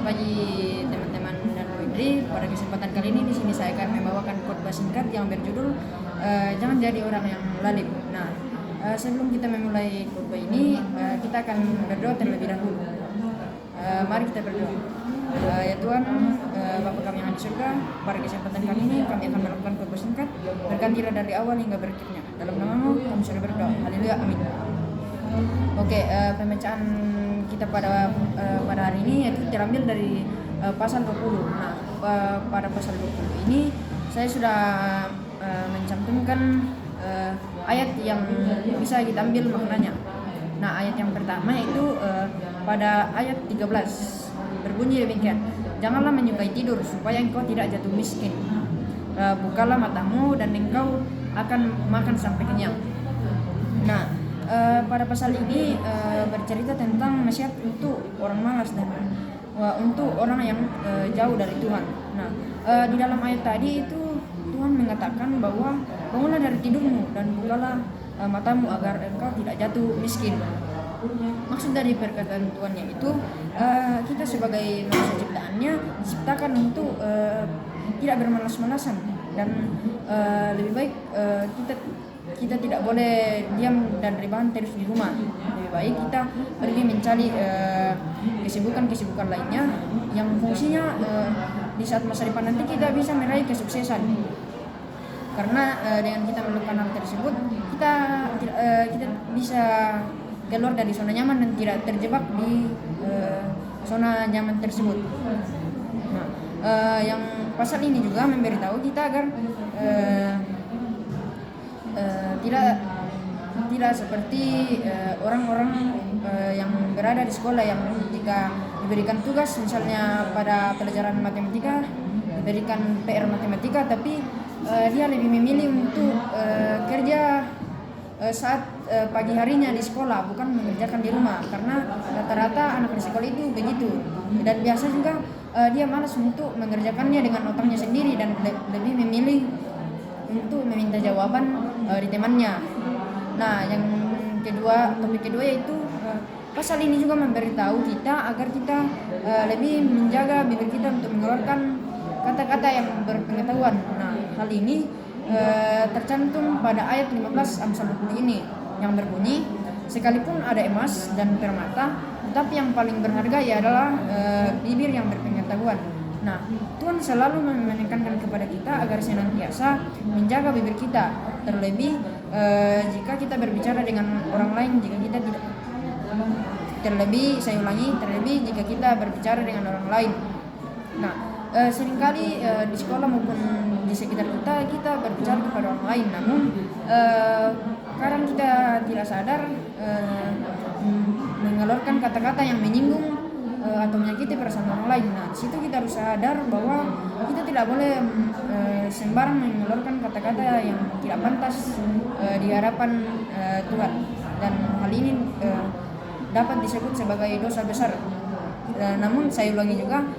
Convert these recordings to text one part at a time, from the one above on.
Selamat pagi teman-teman dan Bu Indri. Pada kesempatan kali ini di sini saya akan membawakan khotbah singkat yang berjudul Jangan Jadi Orang Yang Lalim. Nah, sebelum kita memulai khotbah ini, kita akan berdoa terlebih dahulu. Mari kita berdoa. Ya Tuhan, Bapa kami yang ada di surga, pada kesempatan kali ini kami akan melakukan khotbah singkat. Bergantilah dari awal hingga berakhirnya. Dalam nama-Mu kami sudah berdoa. Haleluya, amin. Oke, pembacaan kita pada hari ini yaitu terambil dari pasal 20. Nah, pada pasal 20 ini saya sudah mencantumkan ayat yang bisa kita ambil maknanya. Nah, ayat yang pertama itu pada ayat 13 berbunyi demikian. Janganlah menyukai tidur supaya engkau tidak jatuh miskin. Bukalah matamu dan engkau akan makan sampai kenyang. Nah, pada pasal ini bercerita tentang nasihat untuk orang malas dan untuk orang yang jauh dari Tuhan. Nah, di dalam ayat tadi itu Tuhan mengatakan bahwa bangunlah dari tidurmu dan bukalah matamu agar engkau tidak jatuh miskin. Maksud dari perkataan Tuhan yaitu kita sebagai manusia ciptaannya diciptakan untuk tidak bermalas-malasan dan lebih baik kita tidak boleh diam dan rebahan terus di rumah. Lebih baik kita pergi mencari kesibukan-kesibukan lainnya yang fungsinya di saat masa depan nanti kita bisa meraih kesuksesan. Karena dengan kita melakukan hal tersebut kita bisa keluar dari zona nyaman dan tidak terjebak di zona nyaman tersebut. Nah, yang pasal ini juga memberitahu kita agar tidak seperti orang-orang yang berada di sekolah yang jika diberikan tugas misalnya pada pelajaran matematika diberikan PR matematika tapi dia lebih memilih untuk kerja saat pagi harinya di sekolah bukan mengerjakan di rumah karena rata-rata anak di sekolah itu begitu dan biasa juga dia malas untuk mengerjakannya dengan otaknya sendiri dan lebih memilih untuk meminta jawaban di temannya. Nah, yang kedua, topik kedua yaitu pasal ini juga memberitahu kita agar kita lebih menjaga bibir kita untuk mengeluarkan kata-kata yang berpengetahuan. Nah, hal ini tercantum pada ayat 15 Amsal 20 ini yang berbunyi, sekalipun ada emas dan permata, tetapi yang paling berharga adalah bibir yang berpengetahuan. Nah, Tuhan selalu menekankan kepada kita agar senantiasa menjaga bibir kita, terlebih jika kita berbicara dengan orang lain, jika kita tidak terlebih jika kita berbicara dengan orang lain. Nah, seringkali di sekolah maupun di sekitar kita berbicara kepada orang lain, namun kadang kita tidak sadar mengeluarkan kata-kata yang menyinggung atau menyakiti perasaan orang lain. Nah, di situ kita harus sadar bahwa kita tidak boleh sembarang mengeluarkan kata-kata yang tidak pantas di hadapan Tuhan. Dan hal ini dapat disebut sebagai dosa besar. Namun saya ulangi juga,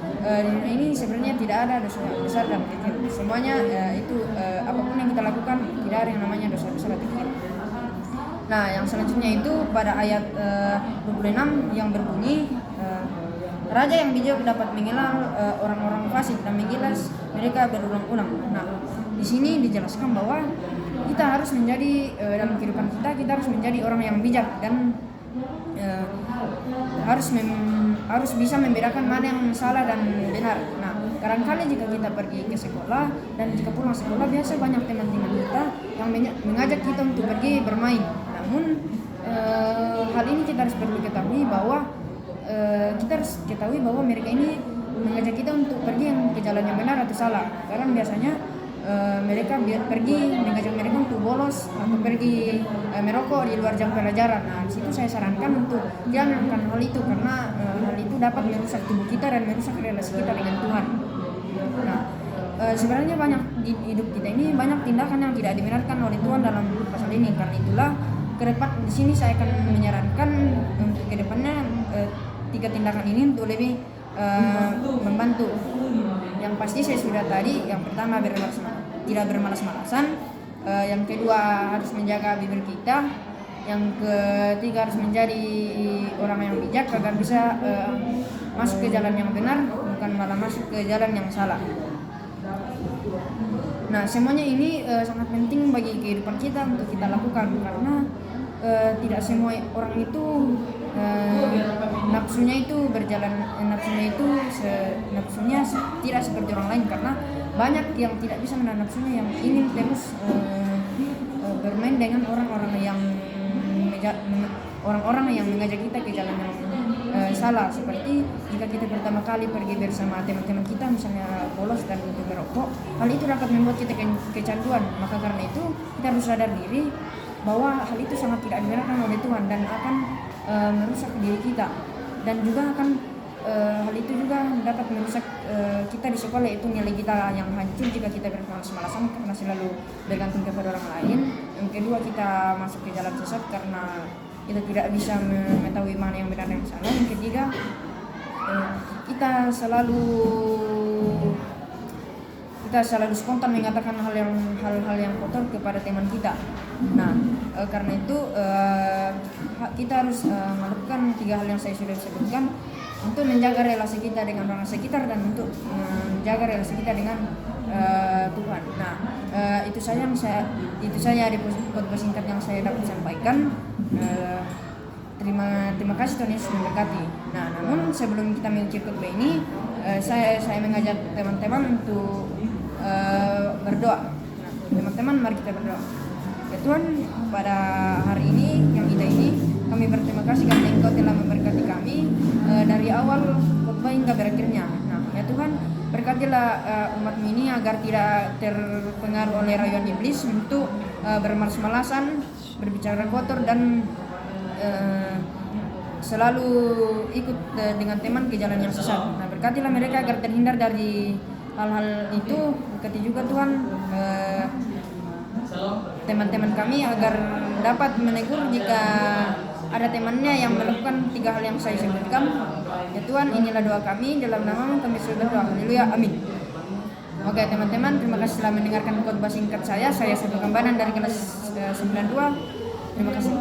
ini sebenarnya tidak ada dosa besar dan kecil. Semuanya itu apapun yang kita lakukan tidak ada yang namanya dosa besar atau kecil. Nah, yang selanjutnya itu pada ayat 26 yang berbunyi, raja yang bijak dapat mengenal orang-orang fasik dan menggilas mereka berulang-ulang. Nah, di sini dijelaskan bahwa kita harus menjadi dalam kehidupan kita harus menjadi orang yang bijak dan harus bisa membedakan mana yang salah dan benar. Nah, kadang-kali jika kita pergi ke sekolah dan jika pulang sekolah biasa banyak teman-teman kita yang mengajak kita untuk pergi bermain. Namun hal ini kita harus perlu ketahui bahwa mereka ini mengajak kita untuk pergi ke jalan yang benar atau salah. Karena biasanya mereka pergi mengajak mereka untuk bolos atau pergi merokok di luar jam pelajaran. Nah, di situ saya sarankan untuk jangan melakukan hal itu karena hal itu dapat merusak tubuh kita dan merusak relasi kita dengan Tuhan. Nah, sebenarnya banyak di hidup kita ini banyak tindakan yang tidak dibenarkan oleh Tuhan dalam pasal ini. Karena itulah ke depan di sini saya akan menyarankan untuk ke depannya 3 tindakan ini untuk lebih membantu. Yang pasti saya sudah tadi, yang pertama tidak bermalas-malasan, yang kedua harus menjaga bibir kita, yang ketiga harus menjadi orang yang bijak agar bisa masuk ke jalan yang benar, bukan malah masuk ke jalan yang salah. Nah, semuanya ini sangat penting bagi kehidupan kita untuk kita lakukan, karena tidak semua orang itu nafsunya itu berjalan, nafsunya tidak seperti orang lain, karena banyak yang tidak bisa menahan nafsunya, yang ingin terus bermain dengan orang-orang yang mengajak kita ke jalan yang salah. Seperti jika kita pertama kali pergi bersama teman-teman kita, misalnya bolos dan untuk merokok, hal itu dapat membuat kita kecanduan. Maka karena itu kita harus sadar diri bahwa hal itu sangat tidak dibenarkan oleh Tuhan dan akan merusak diri kita, dan juga akan hal itu juga dapat merusak kita di sekolah, yaitu nilai kita yang hancur jika kita bermalas-malasan karena selalu bergantung kepada orang lain. Yang kedua, kita masuk ke jalan sesat karena kita tidak bisa mengetahui mana yang benar dan yang salah. Yang ketiga, kita selalu spontan mengatakan hal-hal yang kotor kepada teman kita. Nah, karena itu kita harus melakukan 3 hal yang saya sudah sebutkan untuk menjaga relasi kita dengan orang sekitar dan untuk menjaga relasi kita dengan Tuhan. Nah, itu saja di podcast singkat yang saya dapat sampaikan. Terima kasih, Tuhan Yesus memberkati. Nah, namun sebelum kita mengakhiri khotbah ini, saya mengajak teman-teman untuk berdoa. Nah, teman-teman, mari kita berdoa. Ya Tuhan, pada hari ini kami berterima kasih karena Engkau telah memberkati kami dari awal khotbah hingga berakhirnya. Nah, ya Tuhan, berkatilah umat-Mu ini agar tidak terpengaruh oleh rayuan iblis untuk bermalas-malasan, berbicara kotor, dan selalu ikut dengan teman ke jalan yang sesat. Nah, berkatilah mereka agar terhindar dari hal-hal itu. Berkati juga Tuhan teman-teman kami agar dapat menegur jika ada temannya yang melakukan 3 hal yang saya sebutkan. Ya Tuhan, inilah doa kami, dalam nama-Mu kami sudah berdoa. Haleluya, amin. Oke teman-teman, terima kasih telah mendengarkan khotbah singkat saya. Saya Setu Kambanan dari kelas 92. Terima kasih.